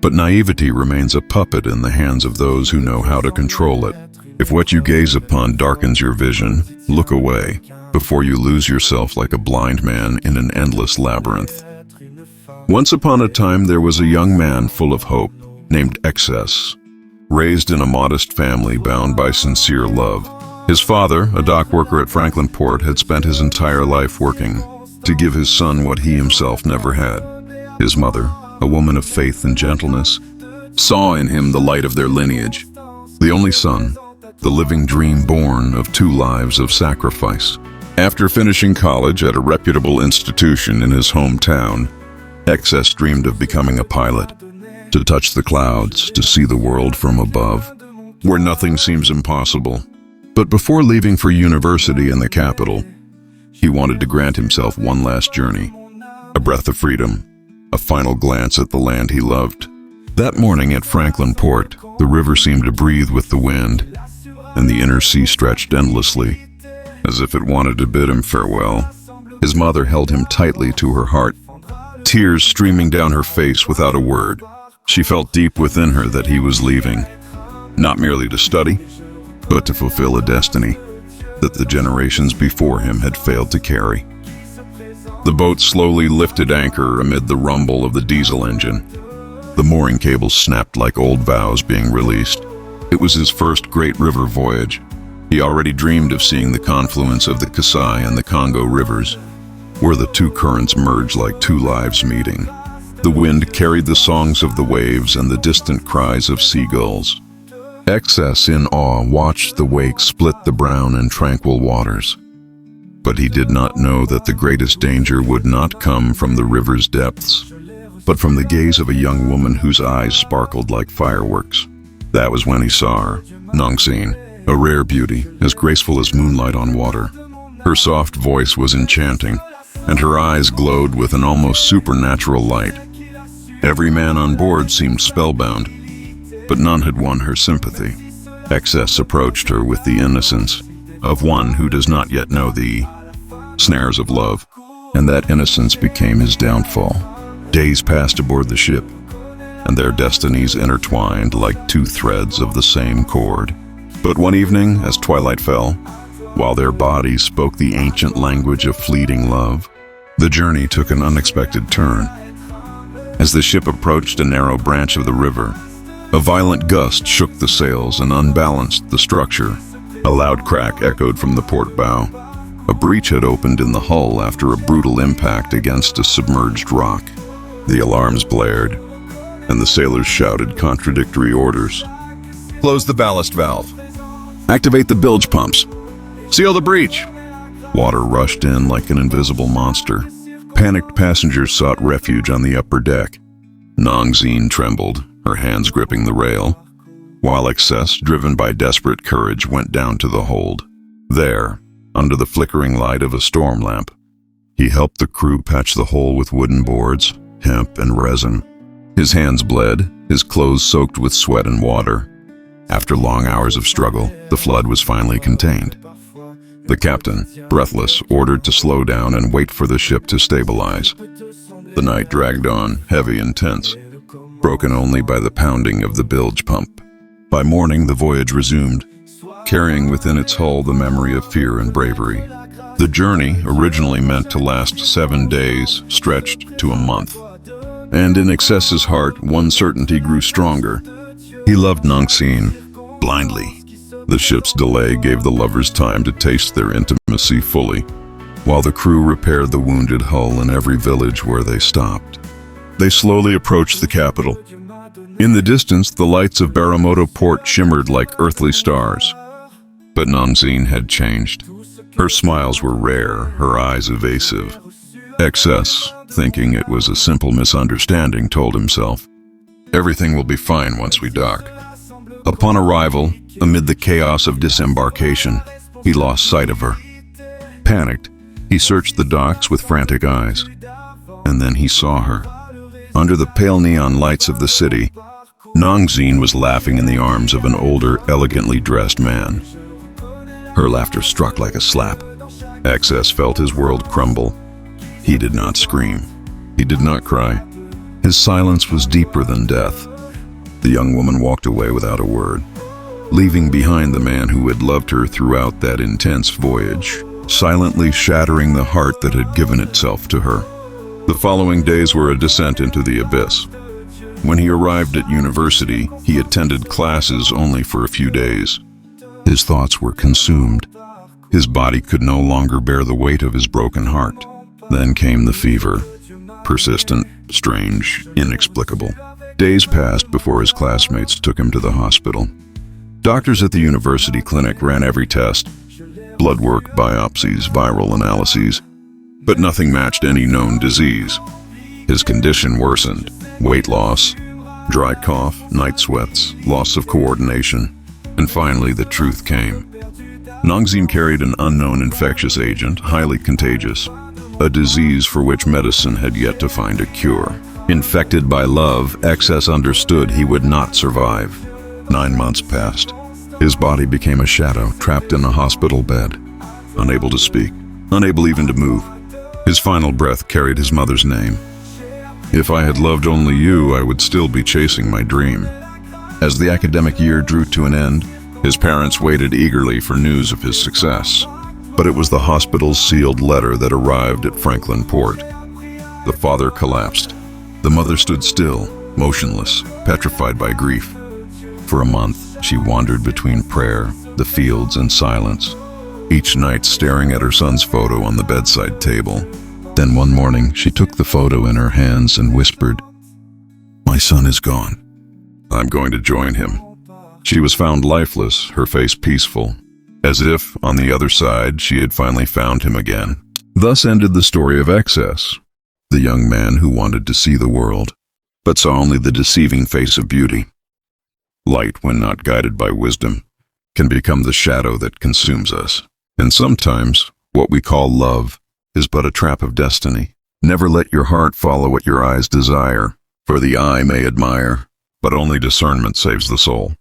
But naivety remains a puppet in the hands of those who know how to control it. If what you gaze upon darkens your vision, look away before you lose yourself like a blind man in an endless labyrinth. Once upon a time, there was a young man full of hope named Excess, raised in a modest family bound by sincere love. His father, a dock worker at Franklin Port, had spent his entire life working to give his son what he himself never had. His mother, a woman of faith and gentleness, saw in him the light of their lineage, the only son, the living dream born of 2 lives of sacrifice. After finishing college at a reputable institution in his hometown, Excess dreamed of becoming a pilot, to touch the clouds, to see the world from above, where nothing seems impossible. But before leaving for university in the capital, he wanted to grant himself one last journey, a breath of freedom, a final glance at the land he loved. That morning at Franklin Port, the river seemed to breathe with the wind, and the inner sea stretched endlessly, as if it wanted to bid him farewell. His mother held him tightly to her heart, tears streaming down her face without a word. She felt deep within her that he was leaving, not merely to study, but to fulfill a destiny that the generations before him had failed to carry. The boat slowly lifted anchor amid the rumble of the diesel engine. The mooring cables snapped like old vows being released. It was his first great river voyage. He already dreamed of seeing the confluence of the Kasai and the Congo rivers, where the 2 currents merged like 2 lives meeting. The wind carried the songs of the waves and the distant cries of seagulls. Excess, in awe, watched the wake split the brown and tranquil waters. But he did not know that the greatest danger would not come from the river's depths, but from the gaze of a young woman whose eyes sparkled like fireworks. That was when he saw her, Nongxin, a rare beauty, as graceful as moonlight on water. Her soft voice was enchanting, and her eyes glowed with an almost supernatural light. Every man on board seemed spellbound, but none had won her sympathy. Excess approached her with the innocence of one who does not yet know the snares of love, and that innocence became his downfall. Days passed aboard the ship, and their destinies intertwined like 2 threads of the same cord. But one evening, as twilight fell, while their bodies spoke the ancient language of fleeting love, the journey took an unexpected turn. As the ship approached a narrow branch of the river, a violent gust shook the sails and unbalanced the structure. A loud crack echoed from the port bow. A breach had opened in the hull after a brutal impact against a submerged rock. The alarms blared, and the sailors shouted contradictory orders. Close the ballast valve. Activate the bilge pumps. Seal the breach. Water rushed in like an invisible monster. Panicked passengers sought refuge on the upper deck. Nongxin trembled, her hands gripping the rail, while Excess, driven by desperate courage, went down to the hold. There, under the flickering light of a storm lamp, he helped the crew patch the hole with wooden boards, hemp, and resin. His hands bled, his clothes soaked with sweat and water. After long hours of struggle, the flood was finally contained. The captain, breathless, ordered to slow down and wait for the ship to stabilize. The night dragged on, heavy and tense, broken only by the pounding of the bilge pump. By morning, the voyage resumed, carrying within its hull the memory of fear and bravery. The journey, originally meant to last 7 days, stretched to a month. And in Excess's heart, one certainty grew stronger. He loved Nongxin blindly. The ship's delay gave the lovers time to taste their intimacy fully, while the crew repaired the wounded hull in every village where they stopped. They slowly approached the capital. In the distance, the lights of Baramoto Port shimmered like earthly stars. But Nongxin had changed. Her smiles were rare, her eyes evasive. Excess, thinking it was a simple misunderstanding, told himself, "Everything will be fine once we dock." Upon arrival, amid the chaos of disembarkation, he lost sight of her. Panicked, he searched the docks with frantic eyes. And then he saw her. Under the pale neon lights of the city, Nongxin was laughing in the arms of an older, elegantly dressed man. Her laughter struck like a slap. Excess felt his world crumble. He did not scream. He did not cry. His silence was deeper than death. The young woman walked away without a word, leaving behind the man who had loved her throughout that intense voyage, silently shattering the heart that had given itself to her. The following days were a descent into the abyss. When he arrived at university, he attended classes only for a few days. His thoughts were consumed. His body could no longer bear the weight of his broken heart. Then came the fever, persistent, strange, inexplicable. Days passed before his classmates took him to the hospital. Doctors at the university clinic ran every test, blood work, biopsies, viral analyses, but nothing matched any known disease. His condition worsened: weight loss, dry cough, night sweats, loss of coordination, and finally the truth came. Nongzim carried an unknown infectious agent, highly contagious, a disease for which medicine had yet to find a cure. Infected by love, Excess understood he would not survive. 9 months passed. His body became a shadow, trapped in a hospital bed, unable to speak, unable even to move. His final breath carried his mother's name. If I had loved only you, I would still be chasing my dream. As the academic year drew to an end, his parents waited eagerly for news of his success. But it was the hospital's sealed letter that arrived at Franklin Port. The father collapsed. The mother stood still, motionless, petrified by grief. For a month, she wandered between prayer, the fields, and silence, each night staring at her son's photo on the bedside table. Then one morning, she took the photo in her hands and whispered, "My son is gone. I'm going to join him." She was found lifeless, her face peaceful, as if, on the other side, she had finally found him again. Thus ended the story of Excess, the young man who wanted to see the world, but saw only the deceiving face of beauty. Light, when not guided by wisdom, can become the shadow that consumes us. And sometimes, what we call love is but a trap of destiny. Never let your heart follow what your eyes desire, for the eye may admire, but only discernment saves the soul.